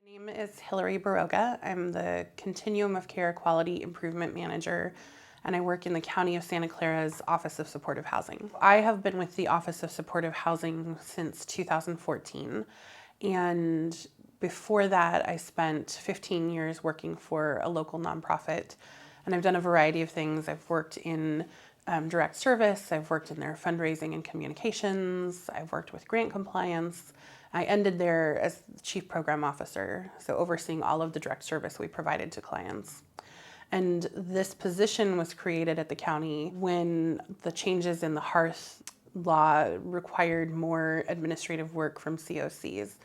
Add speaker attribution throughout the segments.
Speaker 1: My name is Hilary Barroga. I'm the Continuum of Care Quality Improvement Manager, and I work in the County of Santa Clara's Office of Supportive Housing. I have been with the Office of Supportive Housing since 2014, and before that I spent 15 years working for a local nonprofit, and I've done a variety of things. I've worked in direct service, I've worked in their fundraising and communications, I've worked with grant compliance. I ended there as Chief Program Officer, so overseeing all of the direct service we provided to clients. And this position was created at the county when the changes in the hearth law required more administrative work from COCs.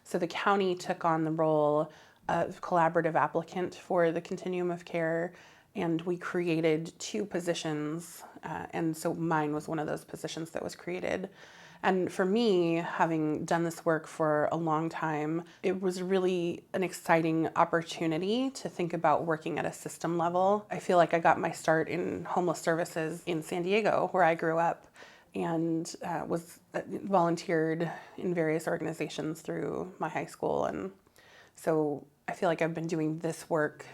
Speaker 1: So the county took on the role of collaborative applicant for the Continuum of Care, and we created two positions, and so mine was one of those positions that was created. And for me, having done this work for a long time, it was really an exciting opportunity to think about working at a system level. I feel like I got my start in homeless services in San Diego, where I grew up, and was volunteered in various organizations through my high school. And so I feel like I've been doing this work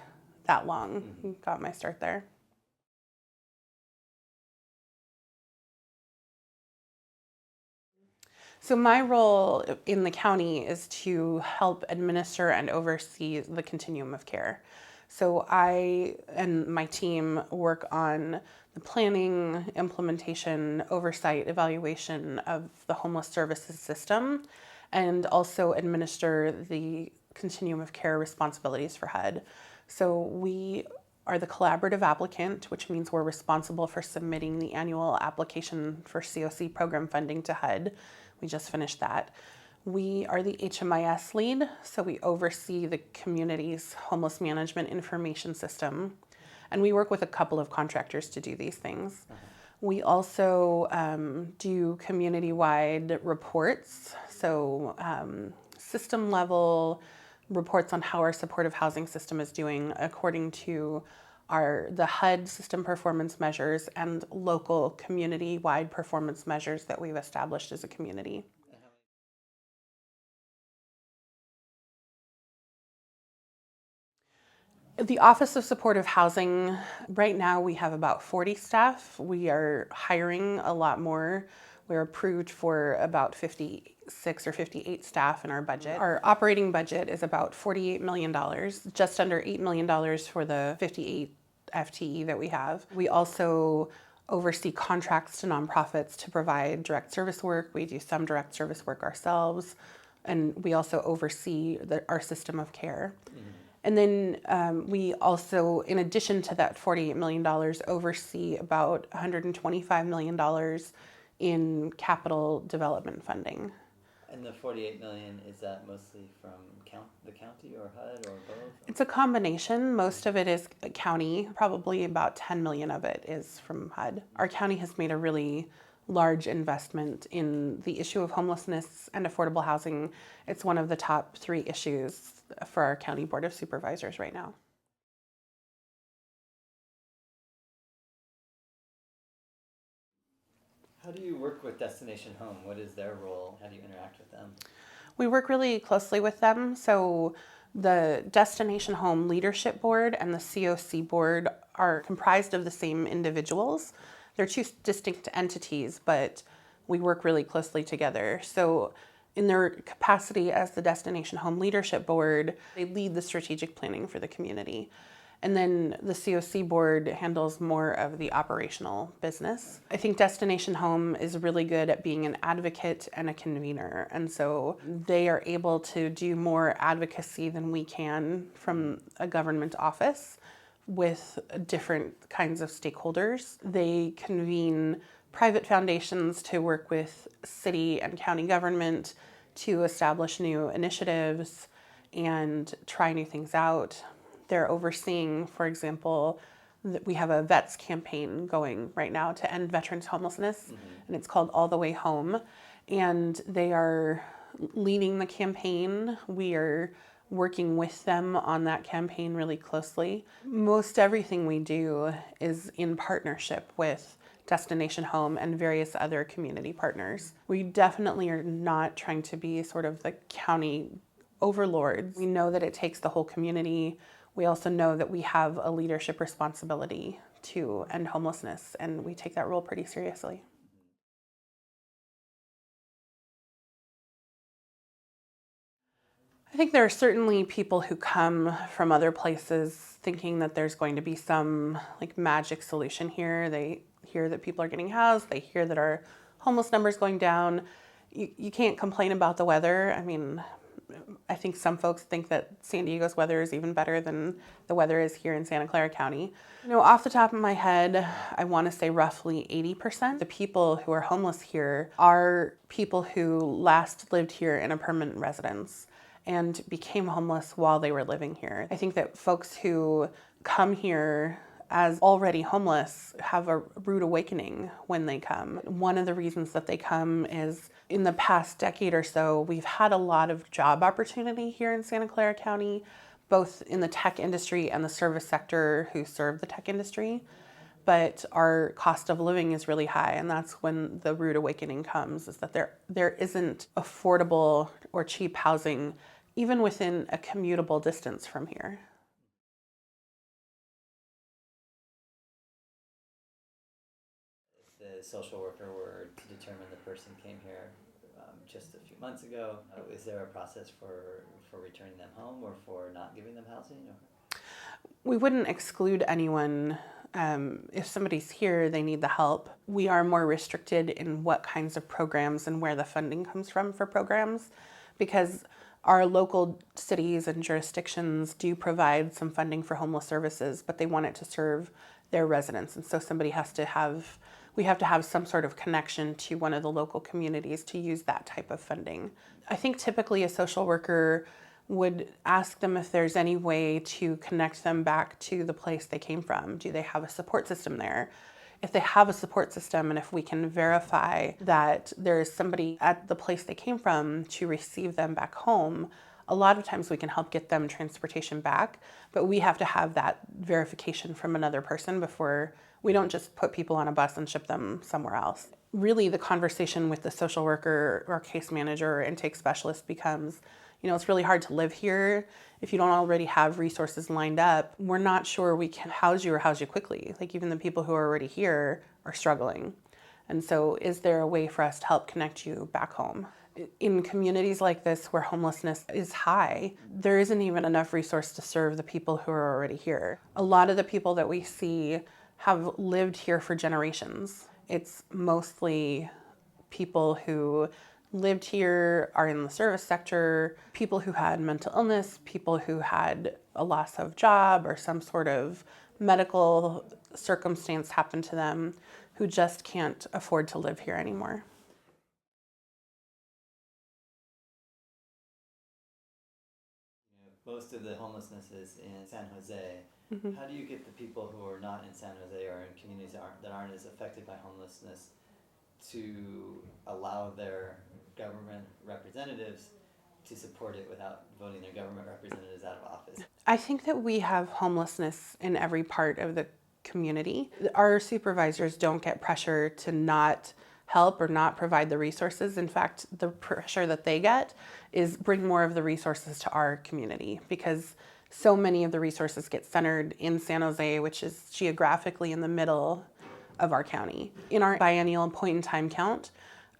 Speaker 1: that long, got my start there. So my role in the county is to help administer and oversee the continuum of care. So I and my team work on the planning, implementation, oversight, evaluation of the homeless services system, and also administer the continuum of care responsibilities for HUD. So we are the collaborative applicant, which means we're responsible for submitting the annual application for COC program funding to HUD. We just finished that. We are the HMIS lead, so we oversee the community's homeless management information system. And we work with a couple of contractors to do these things. We also do community-wide reports, so system level reports on how our supportive housing system is doing according to the HUD system performance measures and local community-wide performance measures that we've established as a community. The Office of Supportive Housing, right now we have about 40 staff. We are hiring a lot more. We're approved for about 56 or 58 staff in our budget. Our operating budget is about $48 million, just under $8 million for the 58 FTE that we have. We also oversee contracts to nonprofits to provide direct service work. We do some direct service work ourselves, and we also oversee our system of care. And then we also, in addition to that $48 million, oversee about $125 million in capital development funding.
Speaker 2: And the 48 million, is that mostly from the county or HUD or both?
Speaker 1: It's a combination. Most of it is county. Probably about 10 million of it is from HUD. Our county has made a really large investment in the issue of homelessness and affordable housing. It's one of the top 3 issues for our county board of supervisors right now.
Speaker 2: How do you work with Destination Home? What is their role? How do you interact with them?
Speaker 1: We work really closely with them. So the Destination Home Leadership Board and the COC Board are comprised of the same individuals. They're 2 distinct entities, but we work really closely together. So in their capacity as the Destination Home Leadership Board, they lead the strategic planning for the community. And then the COC board handles more of the operational business. I think Destination Home is really good at being an advocate and a convener. And so they are able to do more advocacy than we can from a government office with different kinds of stakeholders. They convene private foundations to work with city and county government to establish new initiatives and try new things out. They're overseeing, for example, we have a vets campaign going right now to end veterans homelessness, and it's called All the Way Home. And they are leading the campaign. We are working with them on that campaign really closely. Most everything we do is in partnership with Destination Home and various other community partners. We definitely are not trying to be sort of the county overlords. We know that it takes the whole community. We also know that we have a leadership responsibility to end homelessness, and we take that role pretty seriously. I think there are certainly people who come from other places thinking that there's going to be some like magic solution here. They hear that people are getting housed, they hear that our homeless numbers going down. You can't complain about the weather. I mean, I think some folks think that San Diego's weather is even better than the weather is here in Santa Clara County. Off the top of my head, I want to say roughly 80%. The people who are homeless here are people who last lived here in a permanent residence and became homeless while they were living here. I think that folks who come here as already homeless have a rude awakening when they come. One of the reasons that they come is in the past decade or so, we've had a lot of job opportunity here in Santa Clara County, both in the tech industry and the service sector who serve the tech industry. But our cost of living is really high, and that's when the rude awakening comes, is that there isn't affordable or cheap housing even within a commutable distance from here.
Speaker 2: If the social worker were to determine the person came here just a few months ago, is there a process for returning them home or for not giving them housing? Or?
Speaker 1: We wouldn't exclude anyone. If somebody's here, they need the help. We are more restricted in what kinds of programs and where the funding comes from for programs, because our local cities and jurisdictions do provide some funding for homeless services, but they want it to serve their residents. And so we have to have some sort of connection to one of the local communities to use that type of funding. I think typically a social worker would ask them if there's any way to connect them back to the place they came from. Do they have a support system there? If they have a support system, and if we can verify that there is somebody at the place they came from to receive them back home, a lot of times we can help get them transportation back, but we have to have that verification from another person before. We don't just put people on a bus and ship them somewhere else. Really, the conversation with the social worker or case manager or intake specialist becomes, it's really hard to live here if you don't already have resources lined up. We're not sure we can house you or house you quickly. Like, even the people who are already here are struggling. And so is there a way for us to help connect you back home? In communities like this where homelessness is high, there isn't even enough resource to serve the people who are already here. A lot of the people that we see have lived here for generations. It's mostly people who lived here, are in the service sector, people who had mental illness, people who had a loss of job or some sort of medical circumstance happen to them, who just can't afford to live here anymore.
Speaker 2: Most of the homelessness is in San Jose.
Speaker 1: Mm-hmm.
Speaker 2: How do you get the people who are not in San Jose or in communities that aren't as affected by homelessness to allow their government representatives to support it without voting their government representatives out of office?
Speaker 1: I think that we have homelessness in every part of the community. Our supervisors don't get pressure to not help or not provide the resources. In fact, the pressure that they get is bring more of the resources to our community, because so many of the resources get centered in San Jose, which is geographically in the middle of our county. In our biennial point in time count,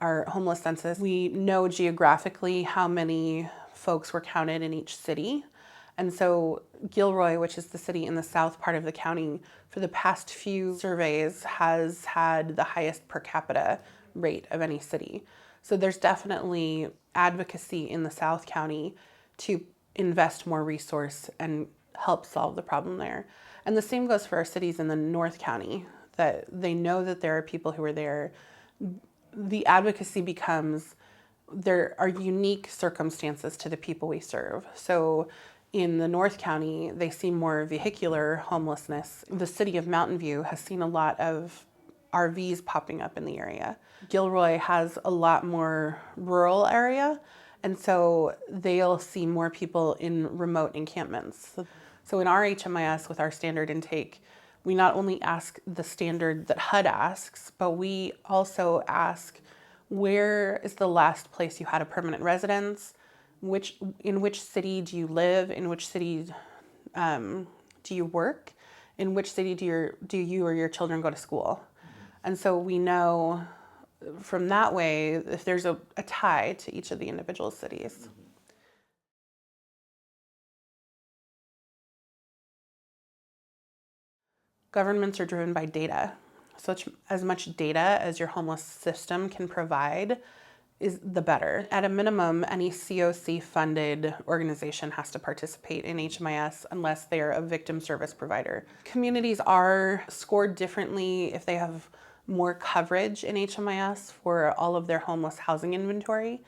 Speaker 1: our homeless census, we know geographically how many folks were counted in each city. And so Gilroy, which is the city in the south part of the county, for the past few surveys has had the highest per capita rate of any city. So there's definitely advocacy in the South County to invest more resource and help solve the problem there. And the same goes for our cities in the North County, that they know that there are people who are there. The advocacy becomes there are unique circumstances to the people we serve. So in the North County, they see more vehicular homelessness. The city of Mountain View has seen a lot of RVs popping up in the area. Gilroy has a lot more rural area, and so they'll see more people in remote encampments. So in our HMIS with our standard intake, we not only ask the standard that HUD asks, but we also ask, where is the last place you had a permanent residence? in which city do you live, in which city do you work, in which city do you or your children go to school. And so we know from that way if there's a tie to each of the individual cities. Governments are driven by data. So as much data as your homeless system can provide is the better. At a minimum, any COC-funded organization has to participate in HMIS unless they are a victim service provider. Communities are scored differently if they have more coverage in HMIS for all of their homeless housing inventory.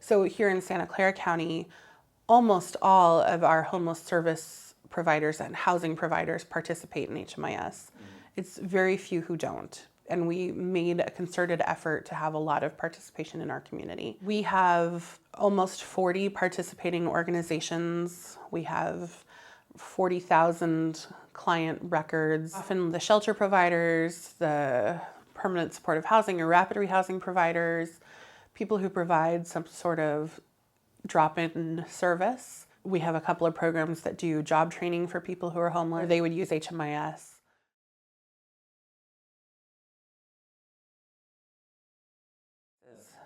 Speaker 1: So here in Santa Clara County, almost all of our homeless service providers and housing providers participate in HMIS. It's very few who don't. And we made a concerted effort to have a lot of participation in our community. We have almost 40 participating organizations. We have 40,000 client records. Often the shelter providers, the permanent supportive housing or rapid rehousing providers, people who provide some sort of drop-in service. We have a couple of programs that do job training for people who are homeless. They would use HMIS.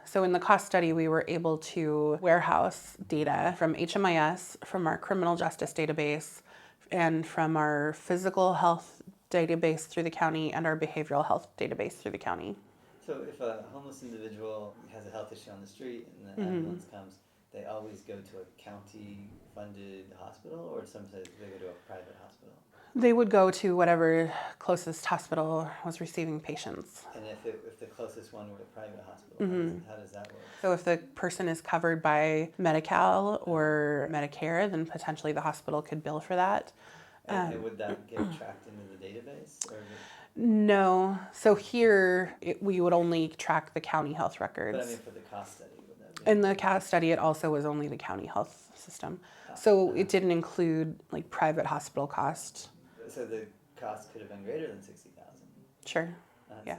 Speaker 1: So in the cost study, we were able to warehouse data from HMIS, from our criminal justice database, and from our physical health database through the county and our behavioral health database through the county.
Speaker 2: So if a homeless individual has a health issue on the street and the ambulance comes, they always go to a county-funded hospital, or sometimes they go to a private hospital?
Speaker 1: They would go to whatever closest hospital was receiving patients.
Speaker 2: And if the closest one were a private hospital, how does that work?
Speaker 1: So if the person is covered by Medi-Cal or Medicare, then potentially the hospital could bill for that.
Speaker 2: And would that get tracked into the database?
Speaker 1: No. So here, we would only track the county health records.
Speaker 2: But I mean, for the cost study, would that be?
Speaker 1: In the cost study, it also was only the county health system. So it didn't include like private hospital cost.
Speaker 2: So the cost could have been greater than $60,000.
Speaker 1: Sure. Yeah.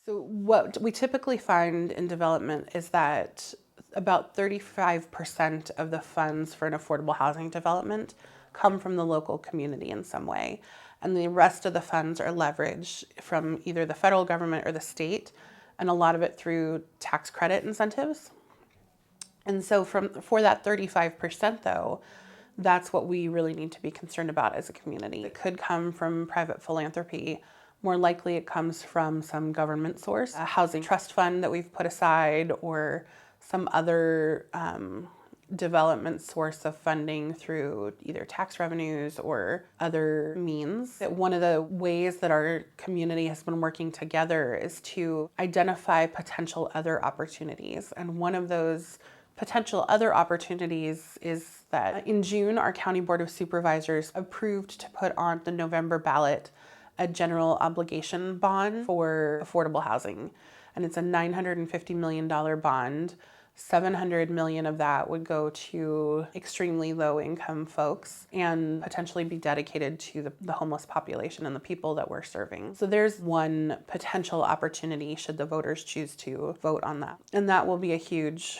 Speaker 1: So what we typically find in development is that about 35% of the funds for an affordable housing development come from the local community in some way. And the rest of the funds are leveraged from either the federal government or the state, and a lot of it through tax credit incentives. And so for that 35% though, that's what we really need to be concerned about as a community. It could come from private philanthropy. More likely it comes from some government source, a housing trust fund that we've put aside, or some other development source of funding through either tax revenues or other means. One of the ways that our community has been working together is to identify potential other opportunities. And one of those potential other opportunities is that in June, our County Board of Supervisors approved to put on the November ballot a general obligation bond for affordable housing. And it's a $950 million bond. $700 million of that would go to extremely low income folks and potentially be dedicated to the homeless population and the people that we're serving. So there's one potential opportunity should the voters choose to vote on that. And that will be a huge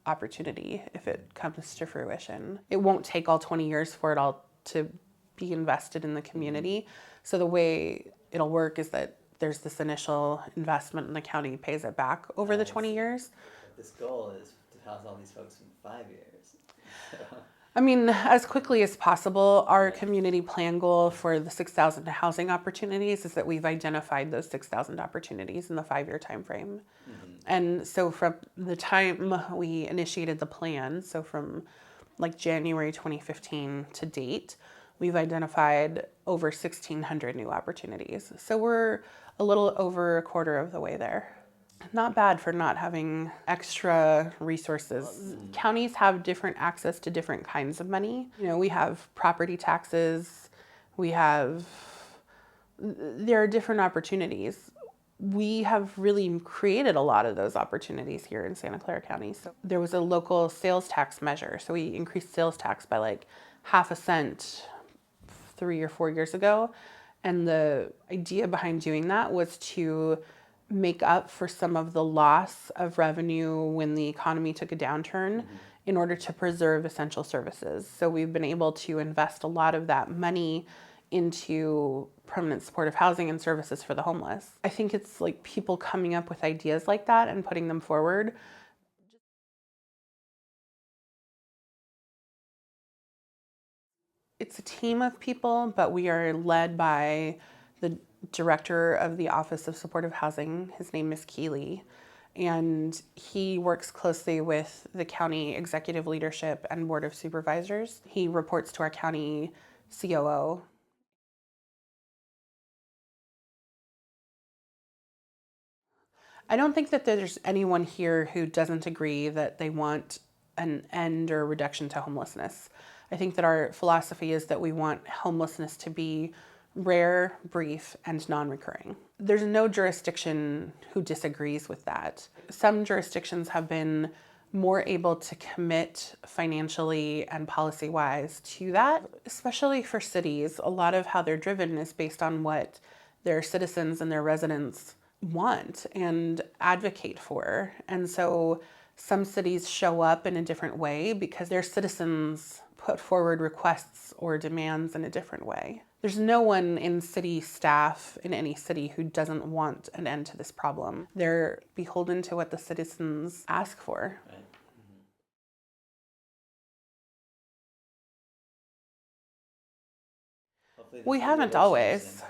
Speaker 1: opportunity if it comes to fruition. It won't take all 20 years for it all to be invested in the community. So the way it'll work is that there's this initial investment and the county pays it back over the 20 years.
Speaker 2: This goal is to house all these folks in 5 years.
Speaker 1: I mean, as quickly as possible. Our community plan goal for the 6,000 housing opportunities is that we've identified those 6,000 opportunities in the 5-year time frame. And so from the time we initiated the plan, so from like January 2015 to date, we've identified over 1,600 new opportunities. So we're a little over a quarter of the way there. Not bad for not having extra resources. Counties have different access to different kinds of money. You know, we have property taxes, there are different opportunities. We have really created a lot of those opportunities here in Santa Clara County. So there was a local sales tax measure. So we increased sales tax by like 0.5 cent 3 or 4 years ago. And the idea behind doing that was to make up for some of the loss of revenue when the economy took a downturn in order to preserve essential services. So we've been able to invest a lot of that money into permanent supportive housing and services for the homeless. I think it's like people coming up with ideas like that and putting them forward. It's a team of people, but we are led by the director of the Office of Supportive Housing. His name is Keeley, and he works closely with the county executive leadership and board of supervisors. He reports to our county COO. I don't think that there's anyone here who doesn't agree that they want an end or reduction to homelessness. I think that our philosophy is that we want homelessness to be rare, brief, and non-recurring. There's no jurisdiction who disagrees with that. Some jurisdictions have been more able to commit financially and policy-wise to that, especially for cities. A lot of how they're driven is based on what their citizens and their residents want and advocate for. And so some cities show up in a different way because their citizens put forward requests or demands in a different way. There's no one in city staff in any city who doesn't want an end to this problem. They're beholden to what the citizens ask for.
Speaker 2: Right.
Speaker 1: We haven't always,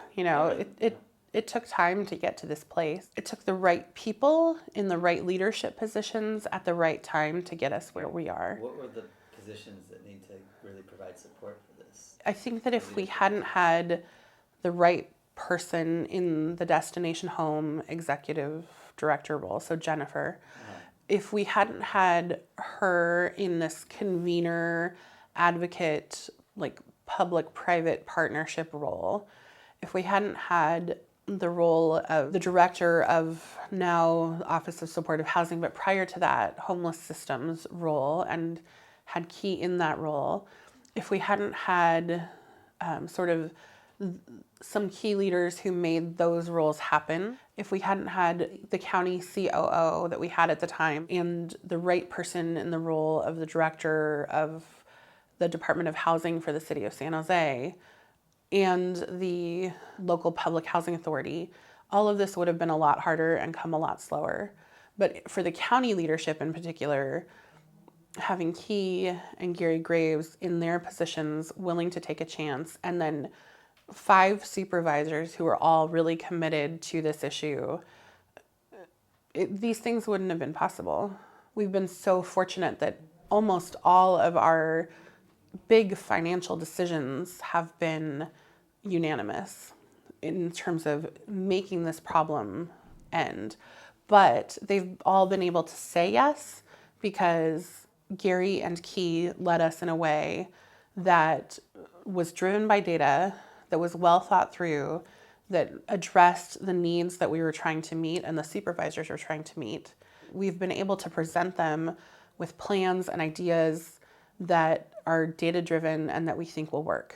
Speaker 1: it took time to get to this place. It took the right people in the right leadership positions at the right time to get us where we are.
Speaker 2: What were the positions that need to really provide support for this?
Speaker 1: I think that if we hadn't had the right person in the destination home executive director role, so Jennifer, if we hadn't had her in this convener, advocate, like public-private partnership role, if we hadn't had the role of the director of now Office of Supportive Housing, but prior to that, homeless systems role, and had Key in that role, if we hadn't had sort of some key leaders who made those roles happen, if we hadn't had the county COO that we had at the time and the right person in the role of the director of the Department of Housing for the city of San Jose, and the local public housing authority, all of this would have been a lot harder and come a lot slower. But for the county leadership in particular, having Key and Gary Graves in their positions willing to take a chance, and then 5 supervisors who are all really committed to this issue, these things wouldn't have been possible. We've been so fortunate that almost all of our big financial decisions have been unanimous in terms of making this problem end. But they've all been able to say yes because Gary and Key led us in a way that was driven by data, that was well thought through, that addressed the needs that we were trying to meet and the supervisors were trying to meet. We've been able to present them with plans and ideas that are data-driven and that we think will work,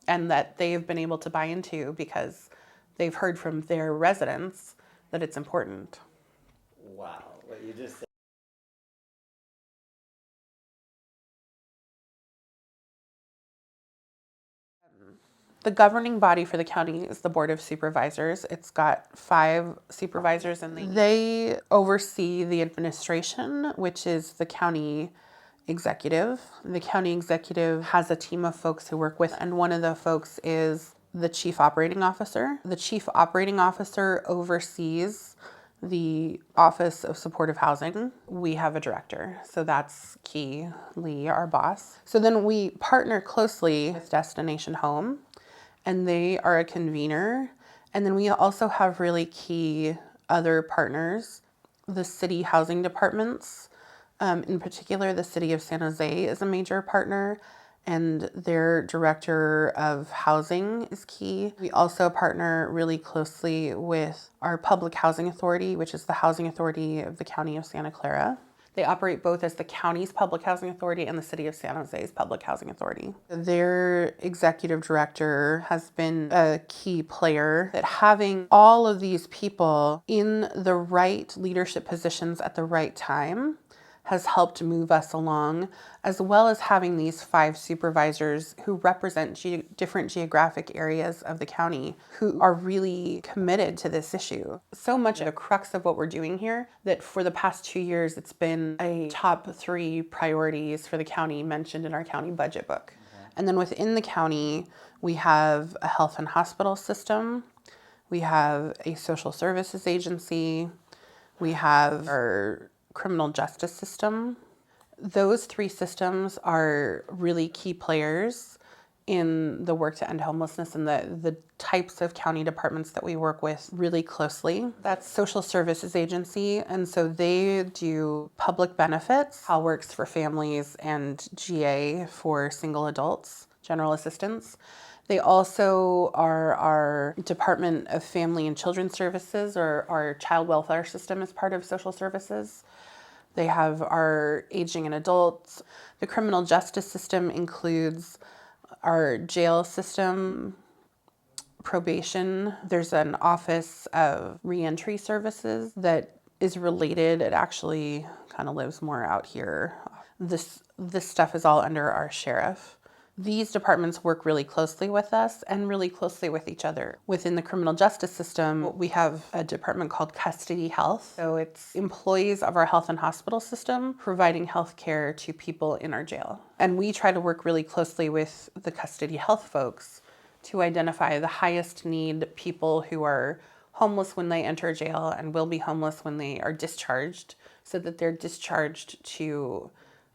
Speaker 1: and that they've been able to buy into because they've heard from their residents that it's important.
Speaker 2: Wow, what you just said.
Speaker 1: The governing body for the county is the Board of Supervisors. It's got 5 supervisors, and they oversee the administration, which is the county executive. The county executive has a team of folks who work with, and one of the folks is the chief operating officer. The chief operating officer oversees the Office of Supportive Housing. We have a director, so that's Key Lee, our boss. So then we partner closely with Destination Home, and they are a convener. And then we also have really key other partners, the city housing departments. In particular, the city of San Jose is a major partner, and their director of housing is Key. We also partner really closely with our public housing authority, which is the housing authority of the County of Santa Clara. They operate both as the county's public housing authority and the city of San Jose's public housing authority. Their executive director has been a key player that having all of these people in the right leadership positions at the right time has helped move us along, as well as having these 5 supervisors who represent different geographic areas of the county who are really committed to this issue. So much of the crux of what we're doing here that for the past 2 years, it's been a top 3 priorities for the county mentioned in our county budget book. And then within the county, we have a health and hospital system, we have a social services agency, we have our criminal justice system. Those 3 systems are really key players in the work to end homelessness and the types of county departments that we work with really closely. That's social services agency, and so they do public benefits, How Works for families, and GA for single adults, general assistance. They also are our Department of Family and Children Services, or our child welfare system as part of social services. They have our aging and adults. The criminal justice system includes our jail system, probation. There's an office of reentry services that is related. It actually kind of lives more out here. This stuff is all under our sheriff. These departments work really closely with us and really closely with each other. Within the criminal justice system, we have a department called Custody Health. So it's employees of our health and hospital system providing health care to people in our jail. And we try to work really closely with the custody health folks to identify the highest need people who are homeless when they enter jail and will be homeless when they are discharged, so that they're discharged to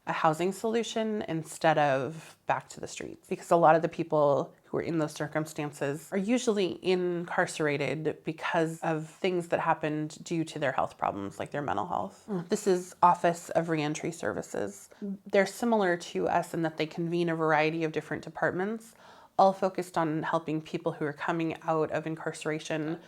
Speaker 1: a housing solution instead of back to the streets. Because a lot of the people who are in those circumstances are usually incarcerated because of things that happened due to their health problems, like their mental health. This is Office of Reentry Services. They're similar to us in that they convene a variety of different departments, all focused on helping people who are coming out of incarceration.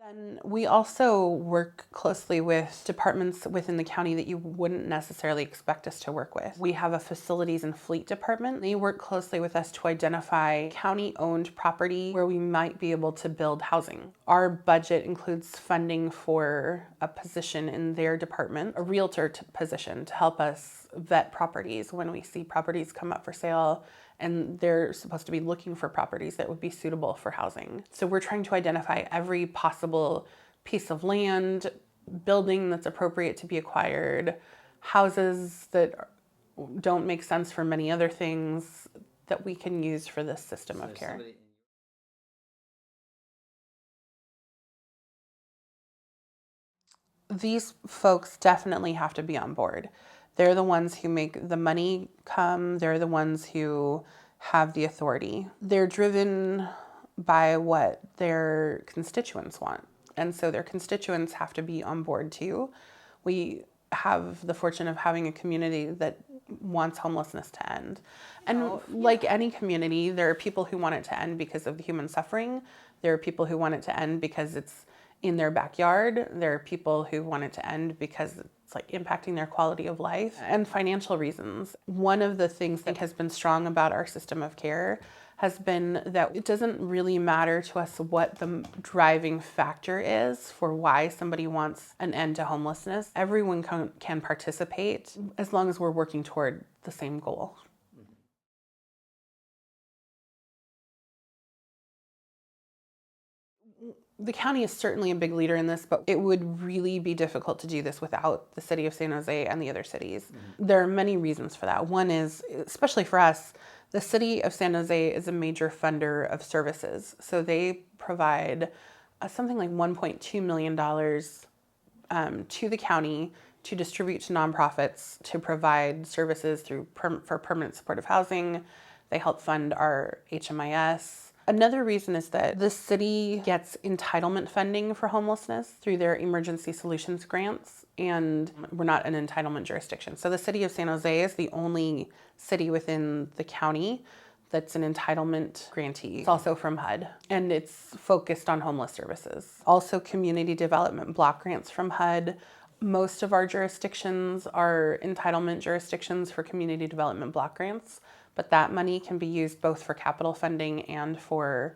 Speaker 1: Then we also work closely with departments within the county that you wouldn't necessarily expect us to work with. We have a facilities and fleet department. They work closely with us to identify county-owned property where we might be able to build housing. Our budget includes funding for a position in their department, a realtor position, to help us vet properties when we see properties come up for sale and they're supposed to be looking for properties that would be suitable for housing. So we're trying to identify every possible piece of land, building that's appropriate to be acquired, houses that don't make sense for many other things that we can use for this system of care. These folks definitely have to be on board. They're the ones who make the money come. They're the ones who have the authority. They're driven by what their constituents want. And so their constituents have to be on board too. We have the fortune of having a community that wants homelessness to end. And like any community, there are people who want it to end because of the human suffering. There are people who want it to end because it's in their backyard. There are people who want it to end because it's like impacting their quality of life, and financial reasons. One of the things that has been strong about our system of care has been that it doesn't really matter to us what the driving factor is for why somebody wants an end to homelessness. Everyone can participate as long as we're working toward the same goal. The county is certainly a big leader in this, but it would really be difficult to do this without the city of San Jose and the other cities. There are many reasons for that. One is, especially for us, the city of San Jose is a major funder of services. So they provide something like $1.2 million to the county to distribute to nonprofits to provide services for permanent supportive housing. They help fund our HMIS. Another reason is that the city gets entitlement funding for homelessness through their emergency solutions grants, and we're not an entitlement jurisdiction. So the city of San Jose is the only city within the county that's an entitlement grantee. It's also from HUD, and it's focused on homeless services. Also community development block grants from HUD. Most of our jurisdictions are entitlement jurisdictions for community development block grants, but that money can be used both for capital funding and for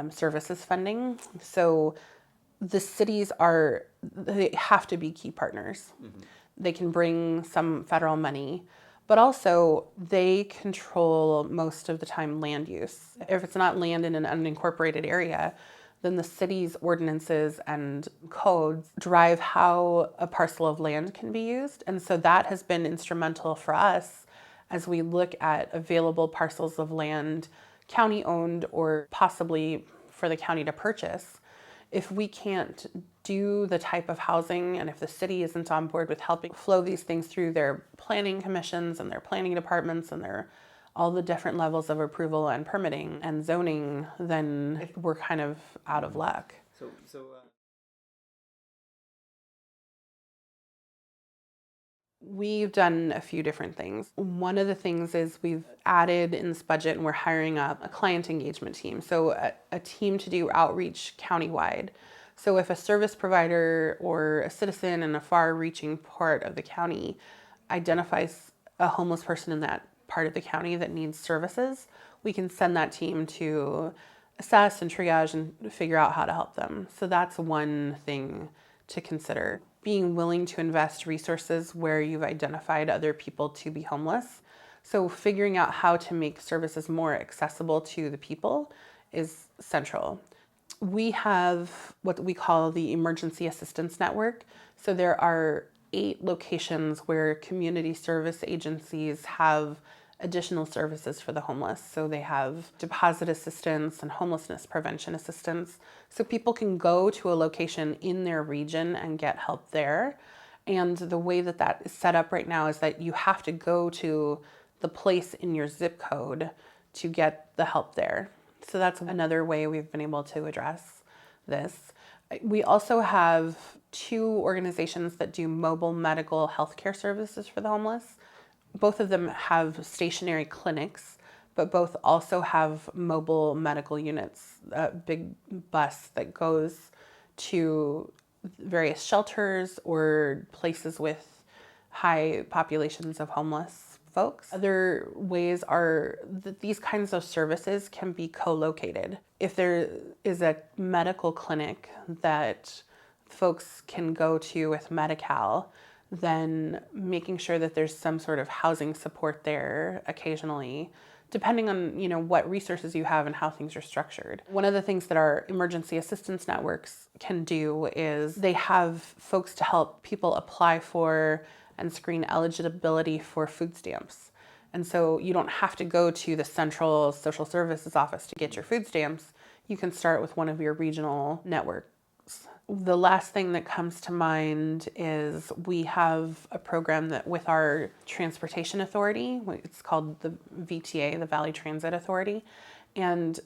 Speaker 1: services funding. So the cities they have to be key partners. Mm-hmm. They can bring some federal money, but also they control most of the time land use. If it's not land in an unincorporated area, then the city's ordinances and codes drive how a parcel of land can be used. And so that has been instrumental for us as we look at available parcels of land, county owned or possibly for the county to purchase. If we can't do the type of housing, and if the city isn't on board with helping flow these things through their planning commissions and their planning departments and all the different levels of approval and permitting and zoning, then we're kind of out of luck. We've done a few different things. One of the things is we've added in this budget, and we're hiring up a client engagement team. So a team to do outreach countywide. So if a service provider or a citizen in a far-reaching part of the county identifies a homeless person in that part of the county that needs services, we can send that team to assess and triage and figure out how to help them. So that's one thing to consider. Being willing to invest resources where you've identified other people to be homeless. So figuring out how to make services more accessible to the people is central. We have what we call the Emergency Assistance Network. So there are 8 locations where community service agencies have additional services for the homeless. So they have deposit assistance and homelessness prevention assistance. So people can go to a location in their region and get help there. And the way that is set up right now is that you have to go to the place in your zip code to get the help there. So that's another way we've been able to address this. We also have 2 organizations that do mobile medical healthcare services for the homeless. Both of them have stationary clinics, but both also have mobile medical units, a big bus that goes to various shelters or places with high populations of homeless folks. Other ways are that these kinds of services can be co-located. If there is a medical clinic that folks can go to with Medi-Cal, then making sure that there's some sort of housing support there occasionally, depending on what resources you have and how things are structured. One of the things that our emergency assistance networks can do is they have folks to help people apply for and screen eligibility for food stamps. And so you don't have to go to the central social services office to get your food stamps. You can start with one of your regional networks. The last thing that comes to mind is we have a program that with our transportation authority, it's called the VTA, the Valley Transit Authority, and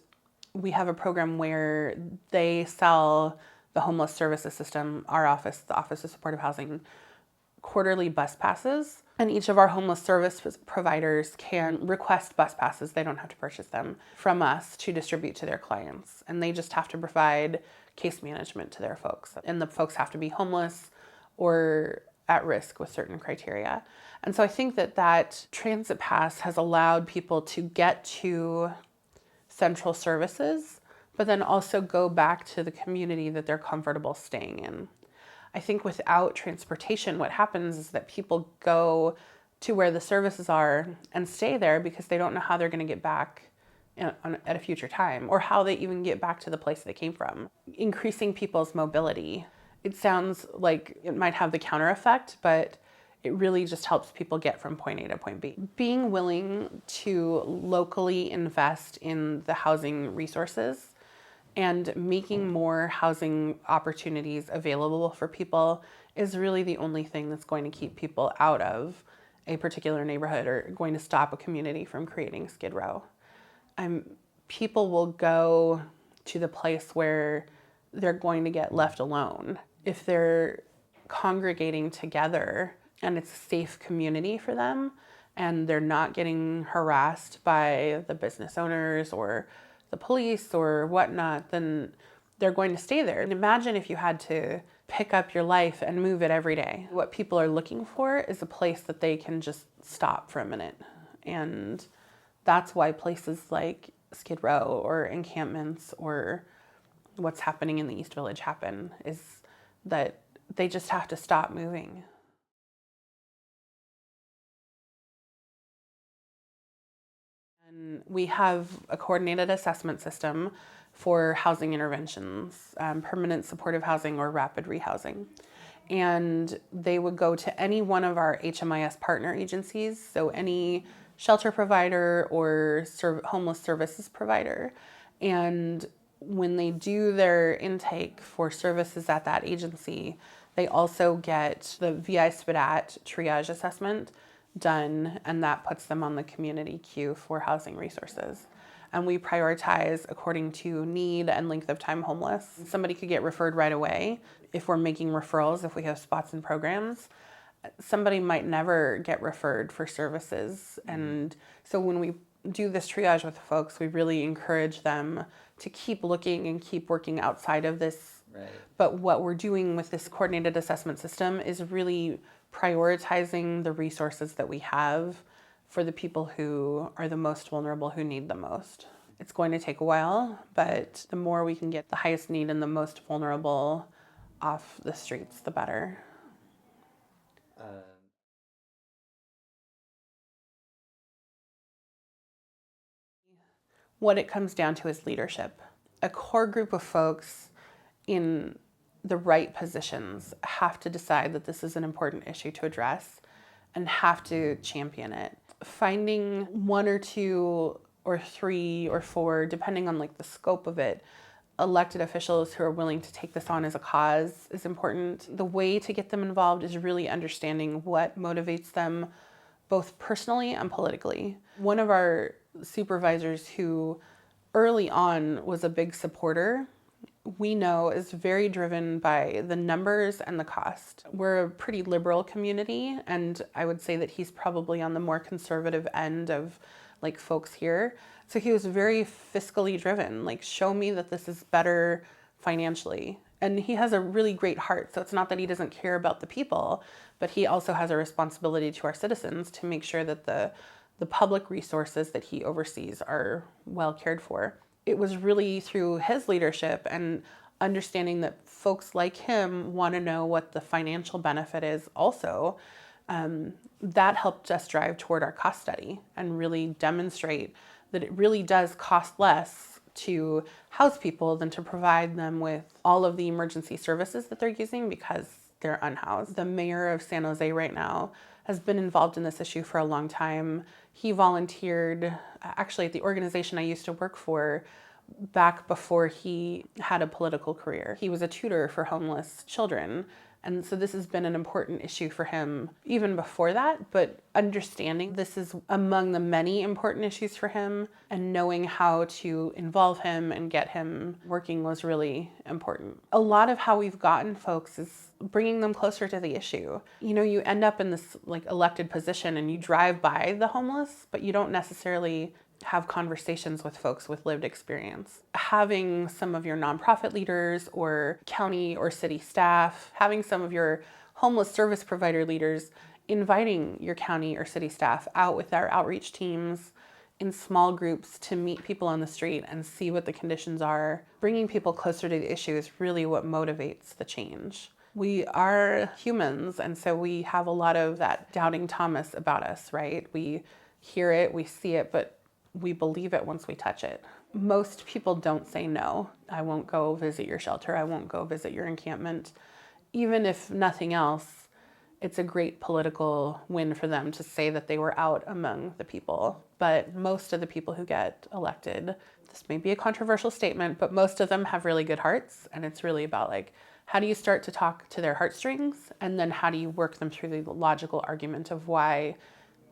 Speaker 1: we have a program where they sell the homeless services system, our office, the Office of Supportive Housing, quarterly bus passes. And each of our homeless service providers can request bus passes. They don't have to purchase them from us to distribute to their clients. And they just have to provide case management to their folks. And the folks have to be homeless or at risk with certain criteria. And so I think that transit pass has allowed people to get to central services, but then also go back to the community that they're comfortable staying in. I think without transportation, what happens is that people go to where the services are and stay there because they don't know how they're going to get back at a future time, or how they even get back to the place they came from. Increasing people's mobility. It sounds like it might have the counter effect, but it really just helps people get from point A to point B. Being willing to locally invest in the housing resources and making more housing opportunities available for people is really the only thing that's going to keep people out of a particular neighborhood or going to stop a community from creating Skid Row. People will go to the place where they're going to get left alone. If they're congregating together and it's a safe community for them and they're not getting harassed by the business owners or the police or whatnot, then they're going to stay there. And imagine if you had to pick up your life and move it every day. What people are looking for is a place that they can just stop for a minute. And that's why places like Skid Row or encampments or what's happening in the East Village happen, is that they just have to stop moving. And we have a coordinated assessment system for housing interventions, permanent supportive housing or rapid rehousing. And they would go to any one of our HMIS partner agencies, so any shelter provider or homeless services provider. And when they do their intake for services at that agency, they also get the VI SPDAT triage assessment done, and that puts them on the community queue for housing resources. And we prioritize according to need and length of time homeless. Somebody could get referred right away if we're making referrals, if we have spots and programs. Somebody might never get referred for services. And so when we do this triage with folks, we really encourage them to keep looking and keep working outside of this.
Speaker 2: Right.
Speaker 1: But what we're doing with this coordinated assessment system is really prioritizing the resources that we have for the people who are the most vulnerable, who need the most. It's going to take a while, but the more we can get the highest need and the most vulnerable off the streets, the better. What it comes down to is leadership. A core group of folks in the right positions have to decide that this is an important issue to address and have to champion it. Finding one or two or three or four, depending on like the scope of it, elected officials who are willing to take this on as a cause is important. The way to get them involved is really understanding what motivates them both personally and politically. One of our supervisors who early on was a big supporter, we know is very driven by the numbers and the cost. We're a pretty liberal community, and I would say that he's probably on the more conservative end of like folks here. So he was very fiscally driven, like show me that this is better financially. And he has a really great heart. So it's not that he doesn't care about the people, but he also has a responsibility to our citizens to make sure that the public resources that he oversees are well cared for. It was really through his leadership and understanding that folks like him want to know what the financial benefit is also, that helped us drive toward our cost study and really demonstrate that it really does cost less to house people than to provide them with all of the emergency services that they're using because they're unhoused. The mayor of San Jose right now has been involved in this issue for a long time. He volunteered actually at the organization I used to work for back before he had a political career. He was a tutor for homeless children. And so this has been an important issue for him even before that, but understanding this is among the many important issues for him and knowing how to involve him and get him working was really important. A lot of how we've gotten folks is bringing them closer to the issue. You know, you end up in this like elected position and you drive by the homeless, but you don't necessarily have conversations with folks with lived experience. Having some of your nonprofit leaders or county or city staff, having some of your homeless service provider leaders, inviting your county or city staff out with our outreach teams in small groups to meet people on the street and see what the conditions are. Bringing people closer to the issue is really what motivates the change. We are humans, and so we have a lot of that doubting Thomas about us, right? We hear it, we see it, but we believe it once we touch it. Most people don't say no. I won't go visit your shelter. I won't go visit your encampment. Even if nothing else, it's a great political win for them to say that they were out among the people. But most of the people who get elected, this may be a controversial statement, but most of them have really good hearts. And it's really about like, how do you start to talk to their heartstrings? And then how do you work them through the logical argument of why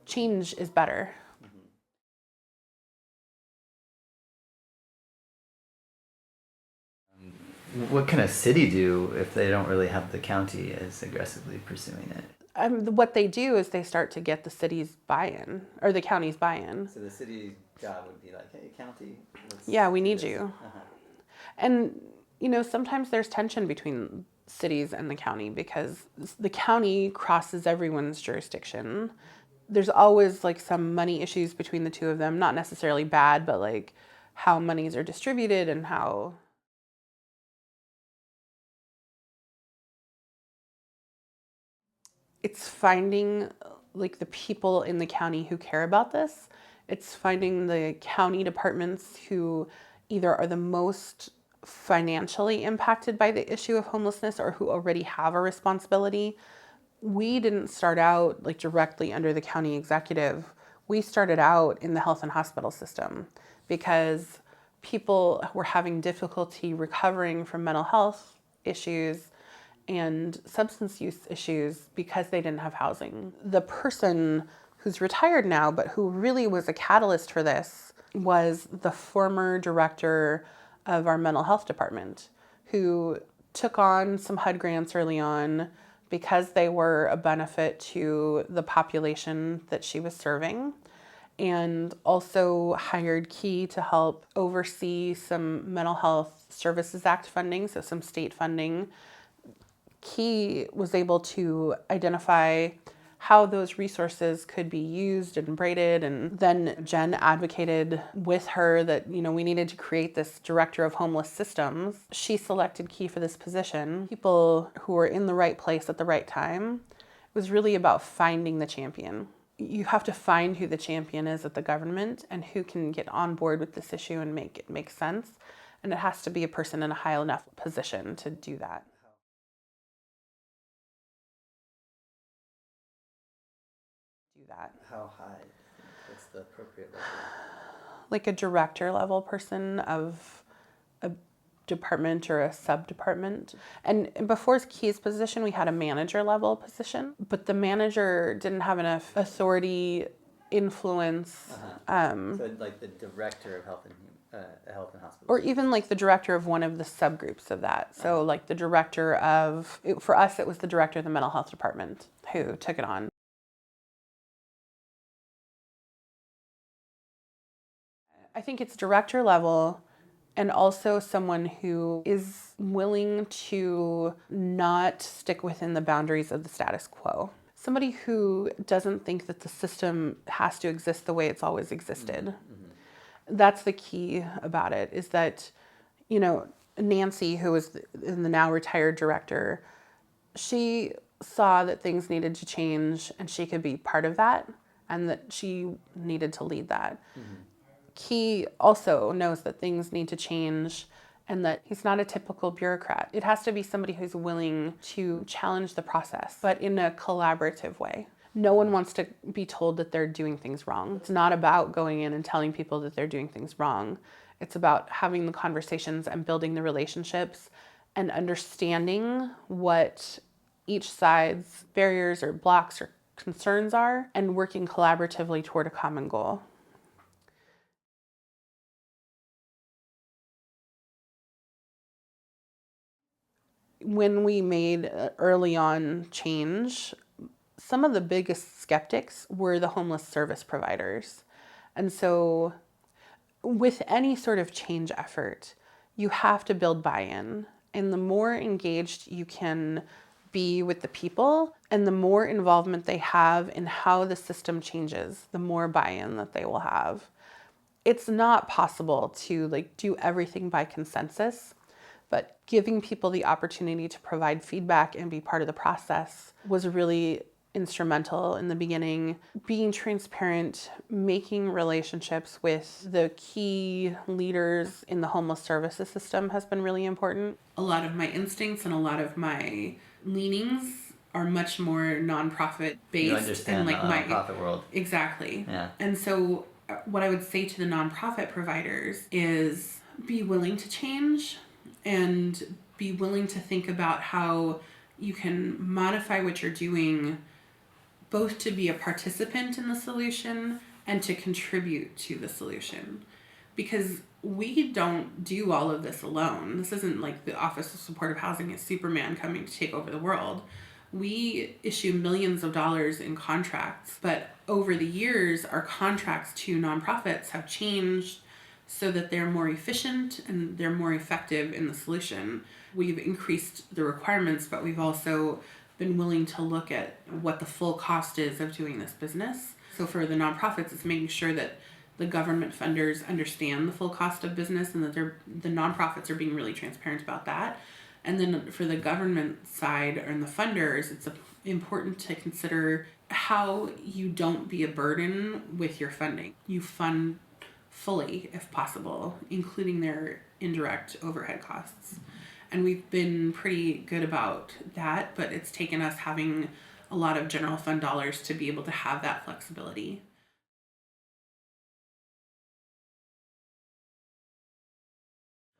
Speaker 1: change is better?
Speaker 2: What can a city do if they don't really have the county as aggressively pursuing it?
Speaker 1: What they do is they start to get the city's buy-in or the county's buy-in.
Speaker 2: So the city's job would be like, hey, county,
Speaker 1: Yeah, we
Speaker 2: do
Speaker 1: need
Speaker 2: this.
Speaker 1: you.
Speaker 2: Uh-huh.
Speaker 1: And, sometimes there's tension between cities and the county because the county crosses everyone's jurisdiction. There's always like some money issues between the two of them, not necessarily bad, but like how monies are distributed and how. It's finding like the people in the county who care about this. It's finding the county departments who either are the most financially impacted by the issue of homelessness or who already have a responsibility. We didn't start out like directly under the county executive. We started out in the health and hospital system because people were having difficulty recovering from mental health issues and substance use issues because they didn't have housing. The person who's retired now, but who really was a catalyst for this, was the former director of our mental health department, who took on some HUD grants early on because they were a benefit to the population that she was serving, and also hired Key to help oversee some Mental Health Services Act funding, so some state funding. Key was able to identify how those resources could be used and braided, and then Jen advocated with her that we needed to create this director of homeless systems. She selected Key for this position, people who were in the right place at the right time. It was really about finding the champion. You have to find who the champion is at the government and who can get on board with this issue and make it make sense, and it has to be a person in a high enough position to do that.
Speaker 2: How high? What's the appropriate level?
Speaker 1: Like a director level person of a department or a sub-department. And before Key's position, we had a manager level position, but the manager didn't have enough authority, influence.
Speaker 2: So like the director of health and hospitals.
Speaker 1: Or even like the director of one of the subgroups of that. So like the director of, for us, it was the director of the mental health department who took it on. I think it's director level, and also someone who is willing to not stick within the boundaries of the status quo. Somebody who doesn't think that the system has to exist the way it's always existed. Mm-hmm. That's the key about it, is that, Nancy, who is the now retired director, she saw that things needed to change and she could be part of that, and that she needed to lead that. Mm-hmm. He also knows that things need to change and that he's not a typical bureaucrat. It has to be somebody who's willing to challenge the process, but in a collaborative way. No one wants to be told that they're doing things wrong. It's not about going in and telling people that they're doing things wrong. It's about having the conversations and building the relationships and understanding what each side's barriers or blocks or concerns are and working collaboratively toward a common goal. When we made early on change, some of the biggest skeptics were the homeless service providers. And so with any sort of change effort, you have to build buy-in. And the more engaged you can be with the people and the more involvement they have in how the system changes, the more buy-in that they will have. It's not possible to do everything by consensus, but giving people the opportunity to provide feedback and be part of the process was really instrumental in the beginning. Being transparent, making relationships with the key leaders in the homeless services system has been really important. A lot of my instincts and a lot of my leanings are much more nonprofit based.
Speaker 2: You understand
Speaker 1: and
Speaker 2: the nonprofit world.
Speaker 1: Exactly.
Speaker 2: Yeah.
Speaker 1: And so what I would say to the nonprofit providers is be willing to change and be willing to think about how you can modify what you're doing, both to be a participant in the solution and to contribute to the solution. Because we don't do all of this alone. This isn't like the Office of Supportive Housing is Superman coming to take over the world. We issue millions of dollars in contracts, but over the years, our contracts to nonprofits have changed so that they're more efficient and they're more effective in the solution. We've increased the requirements, but we've also been willing to look at what the full cost is of doing this business. So for the nonprofits, it's making sure that the government funders understand the full cost of business and that the nonprofits are being really transparent about that. And then for the government side and the funders, it's important to consider how you don't be a burden with your funding. You fund fully, if possible, including their indirect overhead costs. And we've been pretty good about that, but it's taken us having a lot of general fund dollars to be able to have that flexibility.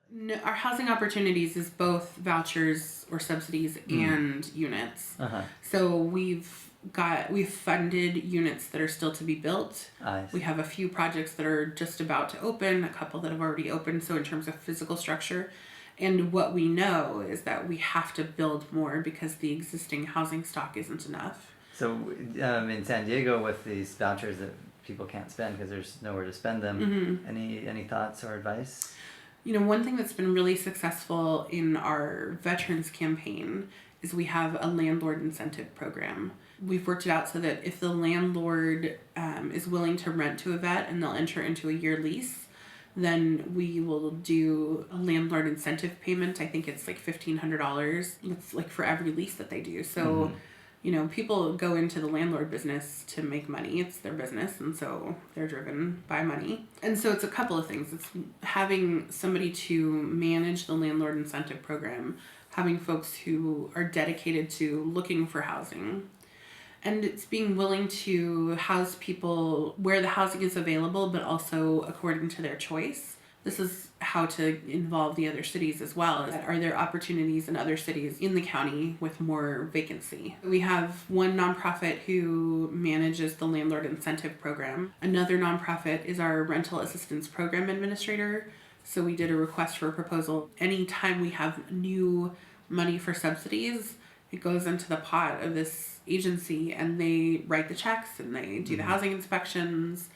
Speaker 1: No, our housing opportunities is both vouchers or subsidies and units. So we've funded units that are still to be built. We have a few projects that are just about to open, a couple that have already opened. So in terms of physical structure, and what we know is that we have to build more because the existing housing stock isn't enough.
Speaker 2: So in San Diego, with these vouchers that people can't spend because there's nowhere to spend them, any thoughts or advice?
Speaker 1: One thing that's been really successful in our veterans campaign is we have a landlord incentive program. We've worked it out so that if the landlord is willing to rent to a vet and they'll enter into a year lease, then we will do a landlord incentive payment. I think it's like $1,500. It's like for every lease that they do. So, people go into the landlord business to make money. It's their business, and so they're driven by money. And so it's a couple of things. It's having somebody to manage the landlord incentive program, having folks who are dedicated to looking for housing, and it's being willing to house people where the housing is available, but also according to their choice. This is how to involve the other cities as well. Are there opportunities in other cities in the county with more vacancy? We have one nonprofit who manages the landlord incentive program. Another nonprofit is our rental assistance program administrator. So we did a request for a proposal. Anytime we have new money for subsidies, it goes into the pot of this agency and they write the checks and they do the housing inspections,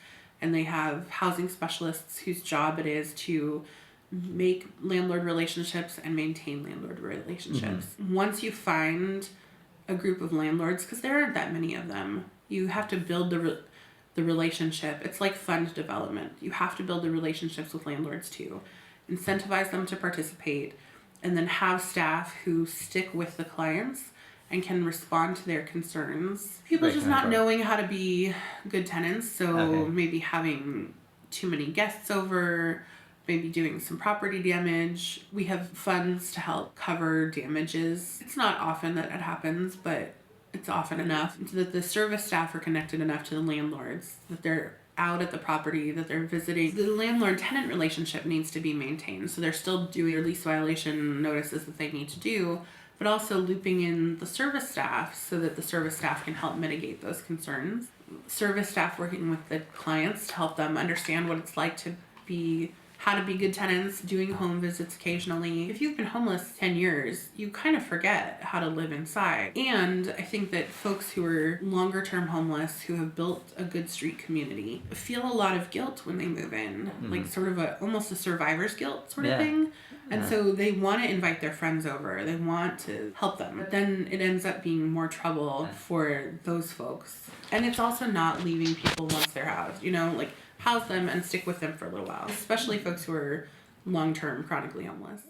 Speaker 1: and they have housing specialists whose job it is to make landlord relationships and maintain landlord relationships. Once you find a group of landlords, because there aren't that many of them, you have to build the relationship. It's like fund development. You have to build the relationships with landlords too, incentivize them to participate, and then have staff who stick with the clients and can respond to their concerns. People just not knowing how to be good tenants, so maybe having too many guests over, maybe doing some property damage. We have funds to help cover damages. It's not often that it happens, but it's often enough so that the service staff are connected enough to the landlords, that they're out at the property, that they're visiting. The landlord-tenant relationship needs to be maintained, so they're still doing their lease violation notices that they need to do, but also looping in the service staff so that the service staff can help mitigate those concerns. Service staff working with the clients to help them understand what it's like to be, how to be good tenants, doing home visits occasionally. If you've been homeless 10 years, you kind of forget how to live inside. And I think that folks who are longer term homeless, who have built a good street community, feel a lot of guilt when they move in, like sort of almost a survivor's guilt sort of thing. And so they want to invite their friends over. They want to help them. But then it ends up being more trouble for those folks. And it's also not leaving people once they're housed, house them and stick with them for a little while, especially folks who are long-term chronically homeless.